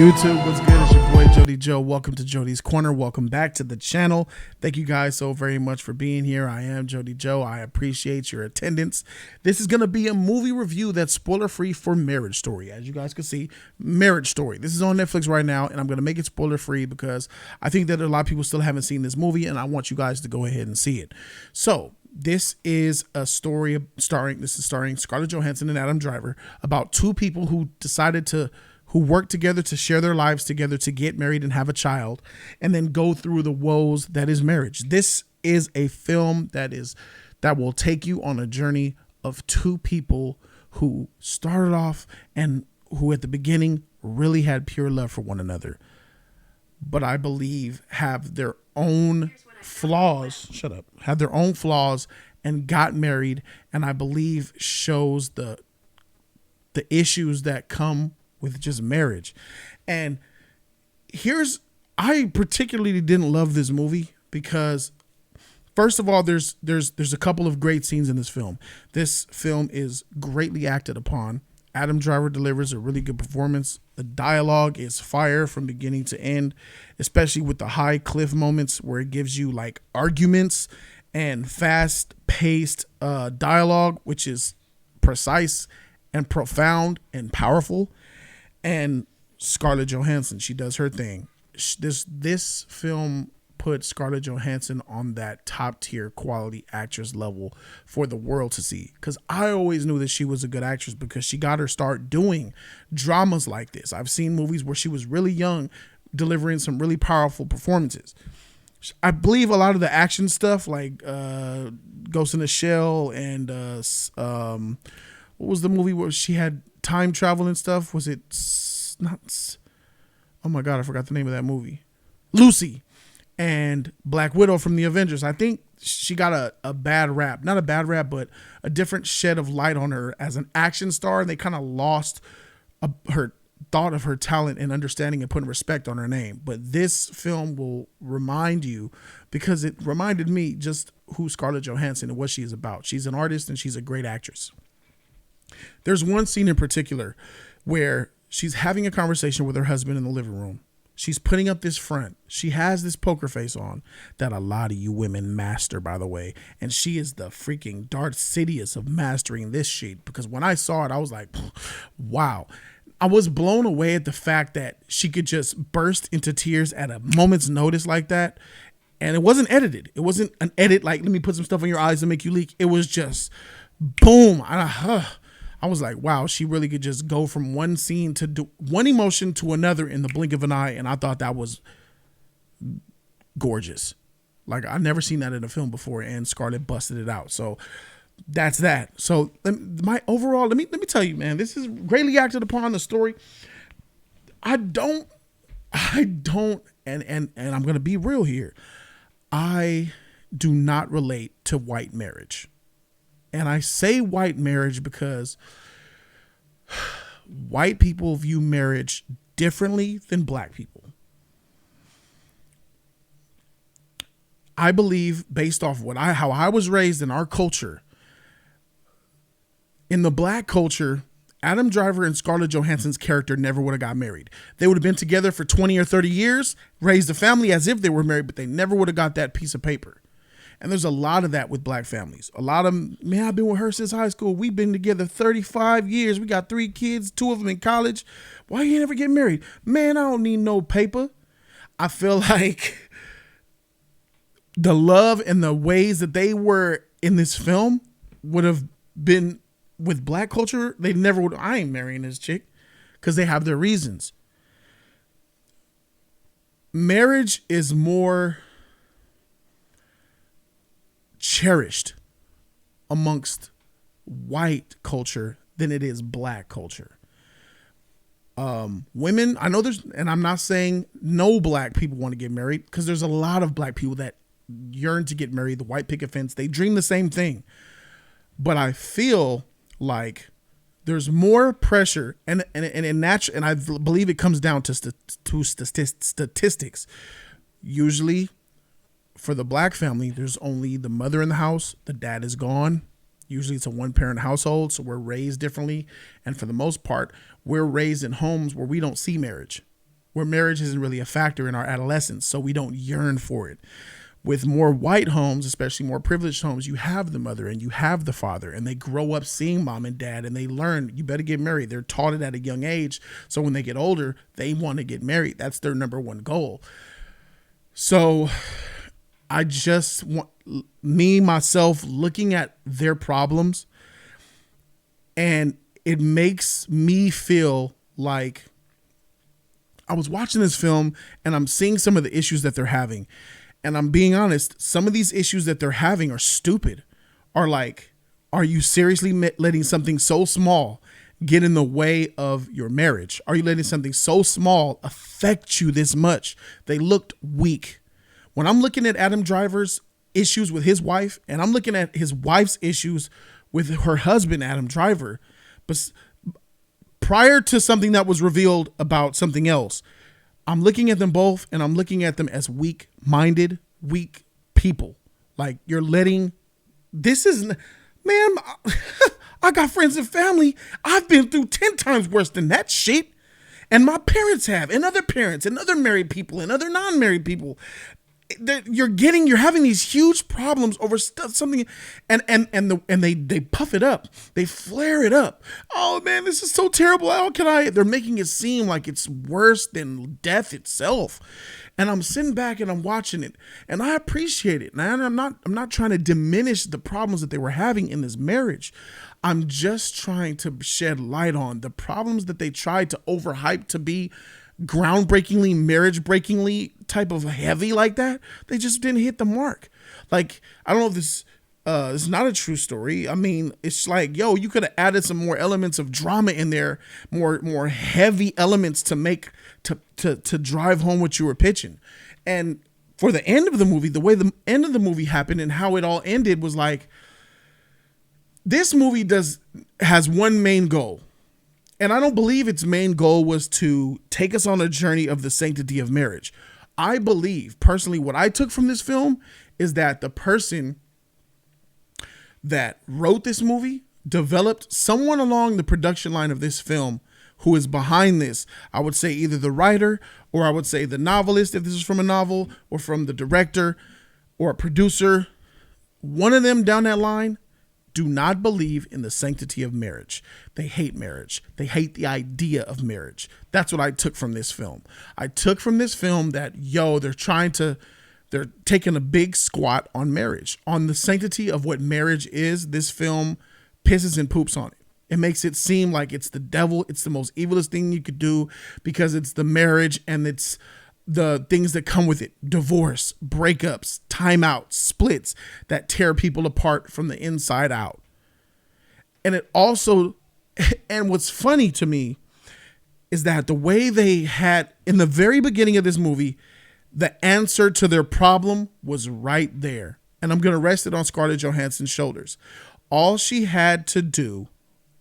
YouTube, what's good? It's your boy Jody Joe. Welcome to Jody's Corner. Welcome back to the channel. Thank you guys so very much for being here. I am Jody Joe. I appreciate your attendance. This is going to be a movie review that's spoiler free for Marriage Story. As you guys can see, Marriage Story. This is on Netflix right now, and I'm going to make it spoiler free because I think that a lot of people still haven't seen this movie, and I want you guys to go ahead and see it. So this is a story starring Scarlett Johansson and Adam Driver about two people who work together to share their lives together, to get married and have a child, and then go through the woes that is marriage. This is a film that will take you on a journey of two people who started off and who at the beginning really had pure love for one another, but I believe have their own flaws. Have their own flaws and got married, and I believe shows the issues that come with just marriage. And I particularly didn't love this movie because, first of all, there's a couple of great scenes in this film. This film is greatly acted upon. Adam Driver delivers a really good performance. The dialogue is fire from beginning to end, especially with the high cliff moments where it gives you like arguments and fast paced dialogue, which is precise and profound and powerful. And Scarlett Johansson, she does her thing. This film put Scarlett Johansson on that top tier quality actress level for the world to see. Because I always knew that she was a good actress because she got her start doing dramas like this. I've seen movies where she was really young, delivering some really powerful performances. I believe a lot of the action stuff like Ghost in the Shell and what was the movie where she had time travel and stuff? Was it not? Oh my God, I forgot the name of that movie. Lucy and Black Widow from the Avengers. I think she got a bad rap, not a bad rap, but a different shed of light on her as an action star. And they kind of lost her thought of her talent and understanding and putting respect on her name. But this film will remind you, because it reminded me just who Scarlett Johansson and what she is about. She's an artist and she's a great actress. There's one scene in particular where she's having a conversation with her husband in the living room. She's putting up this front. She has this poker face on that a lot of you women master, by the way. And she is the freaking Darth Sidious of mastering this shit. Because when I saw it, I was like, wow. I was blown away at the fact that she could just burst into tears at a moment's notice like that. And it wasn't edited. It wasn't an edit like, let me put some stuff in your eyes to make you leak. It was just boom. I was like, wow, she really could just go from one scene to do one emotion to another in the blink of an eye. And I thought that was gorgeous. Like, I've never seen that in a film before, and Scarlett busted it out. So that's that. So my overall, let me tell you, man, this is greatly acted upon. The story. I don't, and I'm going to be real here. I do not relate to white marriage. And I say white marriage because white people view marriage differently than black people. I believe, based off how I was raised in our culture, in the black culture, Adam Driver and Scarlett Johansson's character never would have got married. They would have been together for 20 or 30 years, raised a family as if they were married, but they never would have got that piece of paper. And there's a lot of that with black families. A lot of them, man, I've been with her since high school. We've been together 35 years. We got 3 kids, 2 of them in college. Why you never get married? Man, I don't need no paper. I feel like the love and the ways that they were in this film would have been with black culture. They never would. I ain't marrying this chick, because they have their reasons. Marriage is more cherished amongst white culture than it is black culture. Women, I know and I'm not saying no black people want to get married, because there's a lot of black people that yearn to get married. The white picket fence, they dream the same thing. But I feel like there's more pressure, and I believe it comes down to statistics. Usually, for the black family, there's only the mother in the house. The dad is gone. Usually it's a one-parent household, so we're raised differently. And for the most part, we're raised in homes where we don't see marriage. where marriage isn't really a factor in our adolescence, so we don't yearn for it. With more white homes, especially more privileged homes, you have the mother and you have the father, and they grow up seeing mom and dad, and they learn you better get married. They're taught it at a young age. So when they get older, they want to get married. That's their number one goal. So I just want myself looking at their problems, and it makes me feel like I was watching this film and I'm seeing some of the issues that they're having. And I'm being honest, some of these issues that they're having are stupid. Are like, are you seriously letting something so small get in the way of your marriage? Are you letting something so small affect you this much? They looked weak. When I'm looking at Adam Driver's issues with his wife, and I'm looking at his wife's issues with her husband, Adam Driver, but prior to something that was revealed about something else, I'm looking at them both, and I'm looking at them as weak-minded, weak people. Like, you're letting, this is, man, I got friends and family. I've been through 10 times worse than that shit. And my parents have, and other parents, and other married people, and other non-married people. You're having these huge problems over something, and they puff it up, they flare it up. Oh man, this is so terrible. How can I? They're making it seem like it's worse than death itself. And I'm sitting back and I'm watching it, and I appreciate it. And I'm not trying to diminish the problems that they were having in this marriage. I'm just trying to shed light on the problems that they tried to overhype to be groundbreakingly, marriage-breakingly type of heavy like that. They just didn't hit the mark. Like, I don't know if this is not a true story. I mean, it's like, yo, you could have added some more elements of drama in there, more heavy elements to make to drive home what you were pitching. And for the end of the movie, the way the end of the movie happened and how it all ended was like, this movie has one main goal. And I don't believe its main goal was to take us on a journey of the sanctity of marriage. I believe, personally, what I took from this film is that the person that wrote this movie developed someone along the production line of this film who is behind this. I would say either the writer, or I would say the novelist, if this is from a novel, or from the director or a producer. One of them down that line do not believe in the sanctity of marriage. They hate marriage. They hate the idea of marriage. That's what I took from this film. I took from this film that, they're taking a big squat on marriage, on the sanctity of what marriage is. This film pisses and poops on it. It makes it seem like it's the devil. It's the most evilest thing you could do because it's the marriage and it's the things that come with it: divorce, breakups, timeouts, splits that tear people apart from the inside out. And it also, and what's funny to me is that the way they had in the very beginning of this movie, the answer to their problem was right there. And I'm going to rest it on Scarlett Johansson's shoulders. All she had to do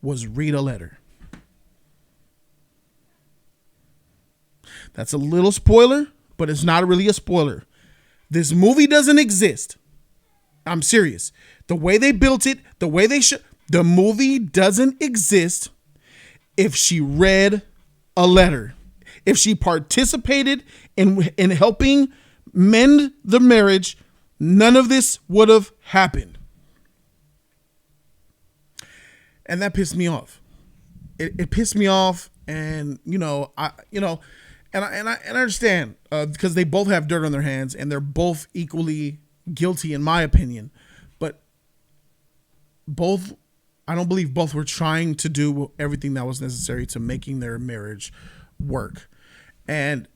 was read a letter. That's a little spoiler, but it's not really a spoiler. This movie doesn't exist. I'm serious. The way they built it, the movie doesn't exist if she read a letter. If she participated in helping mend the marriage, none of this would have happened. And that pissed me off. It pissed me off, and I understand because they both have dirt on their hands and they're both equally guilty in my opinion, but I don't believe both were trying to do everything that was necessary to making their marriage work. And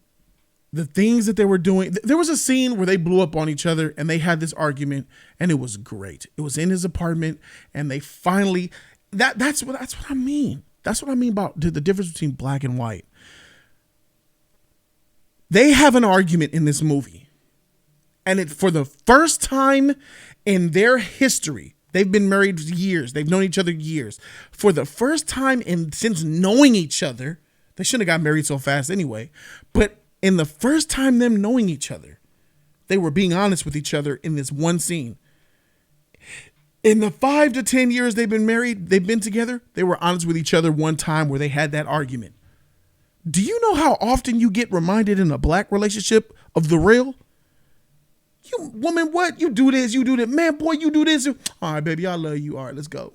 the things that they were doing, there was a scene where they blew up on each other and they had this argument, and it was great. It was in his apartment, and they finally, that's what I mean. That's what I mean about the difference between black and white. They have an argument in this movie, and for the first time in their history, they've been married years. They've known each other years. For the first time since knowing each other, they shouldn't have got married so fast anyway. But in the first time them knowing each other, they were being honest with each other in this one scene. In the 5 to 10 years they've been married, they've been together, they were honest with each other one time where they had that argument. Do you know how often you get reminded in a black relationship of the real? You woman, what? You do this, you do that. Man, boy, you do this. All right, baby, I love you. All right, let's go.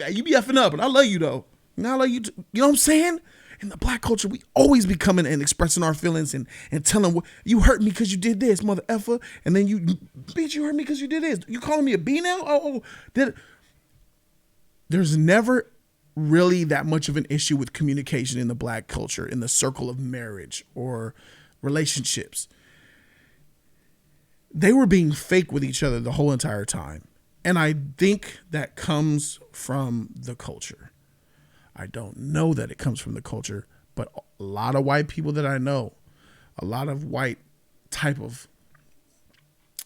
You be effing up, but I love you though. I love you too. You know what I'm saying? In the black culture, we always be coming and expressing our feelings and telling what you hurt me because you did this, mother effer. And then you, bitch, you hurt me because you did this. You calling me a B now? There's never really that much of an issue with communication in the black culture, in the circle of marriage or relationships. They were being fake with each other the whole entire time. And I think that comes from the culture. I don't know that it comes from the culture, but a lot of white people that I know, a lot of white type of,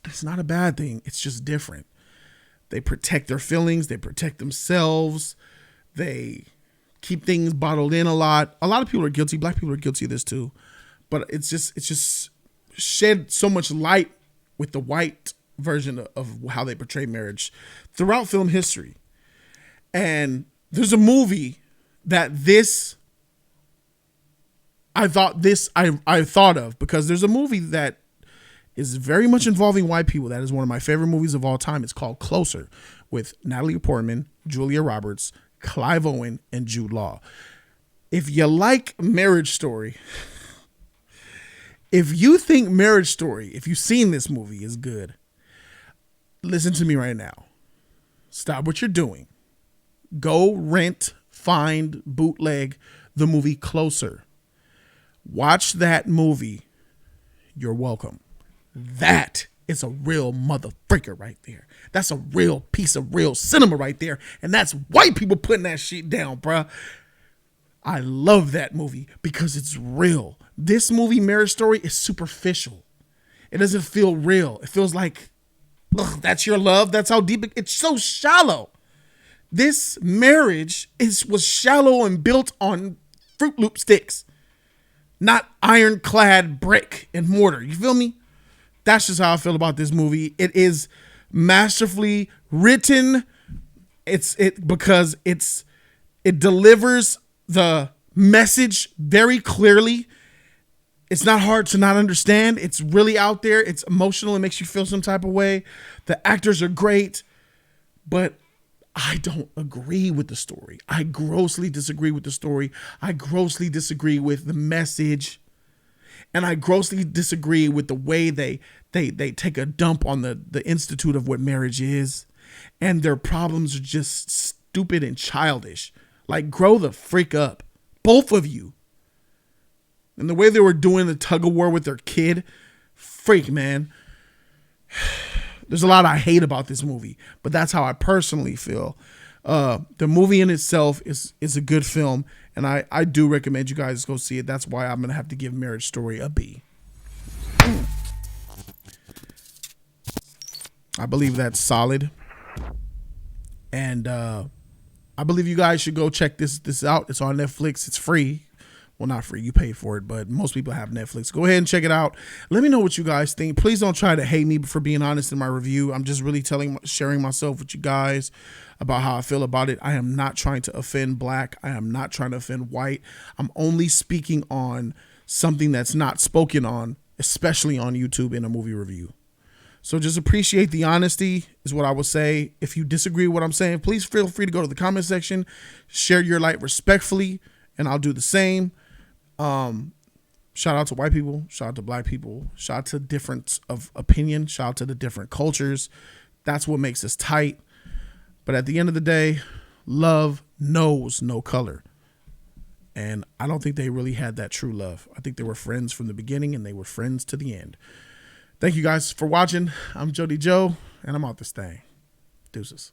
it's not a bad thing. It's just different. They protect their feelings. They protect themselves. They keep things bottled in a lot. A lot of people are guilty. Black people are guilty of this too, but it's just shed so much light with the white version of how they portray marriage throughout film history. And there's a movie that I thought of because there's a movie that is very much involving white people. That is one of my favorite movies of all time. It's called Closer with Natalie Portman, Julia Roberts, Clive Owen, and Jude Law. If you like Marriage Story, if you think Marriage Story, if you've seen this movie, is good, listen to me right now. Stop what you're doing. Go rent, find, bootleg the movie Closer. Watch that movie. You're welcome. That is a real mother freaker right there. That's a real piece of real cinema right there. And that's white people putting that shit down, bruh. I love that movie because it's real. This movie, Marriage Story, is superficial. It doesn't feel real. It feels like, that's your love. That's how deep it's so shallow. This marriage was shallow and built on Fruit Loop sticks, not ironclad brick and mortar. You feel me? That's just how I feel about this movie. It is masterfully written. Because it delivers the message very clearly. It's not hard to not understand. It's really out there. It's emotional. It makes you feel some type of way. The actors are great, but I don't agree with the story. I grossly disagree with the story. I grossly disagree with the message. And I grossly disagree with the way they take a dump on the institute of what marriage is. And their problems are just stupid and childish. Like, grow the freak up. Both of you. And the way they were doing the tug of war with their kid, freak, man. There's a lot I hate about this movie, but that's how I personally feel. The movie in itself is a good film, and I do recommend you guys go see it. That's why I'm going to have to give Marriage Story a B. I believe that's solid. And I believe you guys should go check this out. It's on Netflix. It's free. Well, not free. You pay for it, but most people have Netflix. Go ahead and check it out. Let me know what you guys think. Please don't try to hate me for being honest in my review. I'm just really sharing myself with you guys about how I feel about it. I am not trying to offend black. I am not trying to offend white. I'm only speaking on something that's not spoken on, especially on YouTube in a movie review. So just appreciate the honesty is what I would say. If you disagree with what I'm saying, please feel free to go to the comment section, share your light respectfully, and I'll do the same. Shout out to white people, shout out to black people, shout out to difference of opinion, shout out to the different cultures. That's what makes us tight. But at the end of the day, love knows no color. And I don't think they really had that true love. I think they were friends from the beginning and they were friends to the end. Thank you guys for watching. I'm Jody Joe and I'm out this thing. Deuces.